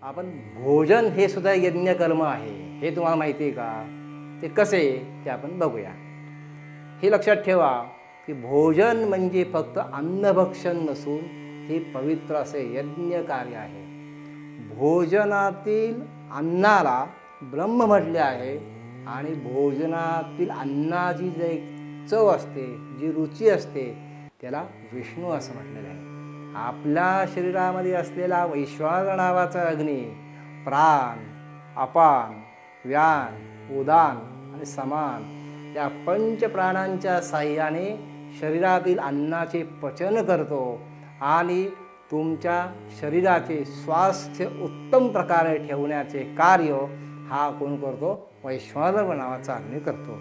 आपण भोजन हे सुद्धा यज्ञकर्म आहे, हे तुम्हाला माहिती आहे का? ते कसे ते आपण बघूया. हे लक्षात ठेवा की भोजन म्हणजे फक्त अन्नभक्षण नसून हे पवित्र असे यज्ञ कार्य आहे. भोजनातील अन्नाला ब्रह्म म्हटले आहे आणि भोजनातील अन्नाची जी चव असते, जी रुची असते, त्याला विष्णू असं म्हटलेलं आहे. आपल्या शरीरामध्ये असलेला वैश्वानर नावाचा अग्नी प्राण, अपान, व्यान, उदान आणि समान या पंचप्राणांच्या साह्याने शरीरातील अन्नाचे पचन करतो आणि तुमच्या शरीराचे स्वास्थ्य उत्तम प्रकारे ठेवण्याचे कार्य हा कोण करतो? वैश्वानर नावाचा अग्नी करतो.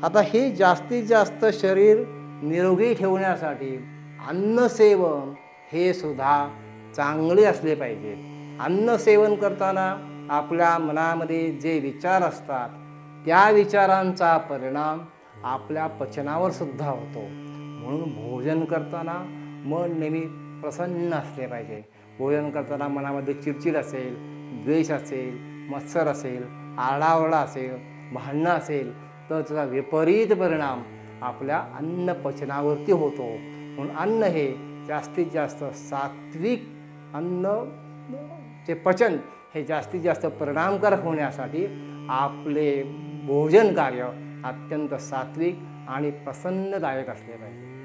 आता हे जास्तीत जास्त शरीर निरोगी ठेवण्यासाठी अन्नसेवन हे सुद्धा चांगले असले पाहिजे. अन्नसेवन करताना आपल्या मनामध्ये जे विचार असतात त्या विचारांचा परिणाम आपल्या पचनावर सुद्धा होतो. म्हणून भोजन करताना मन नेहमी प्रसन्न असले पाहिजे. भोजन करताना मनामध्ये चिडचिड असेल, द्वेष असेल, मत्सर असेल, आरडाओरडा असेल, भांडणं असेल तर त्याचा विपरीत परिणाम आपल्या अन्न पचनावरती होतो. म्हणून अन्न हे जास्तीत जास्त सात्विक अन्न चे पचन हे जास्तीत जास्त परिणामकारक होण्यासाठी आपले भोजन कार्य अत्यंत सात्विक आणि प्रसन्नदायक असले पाहिजे.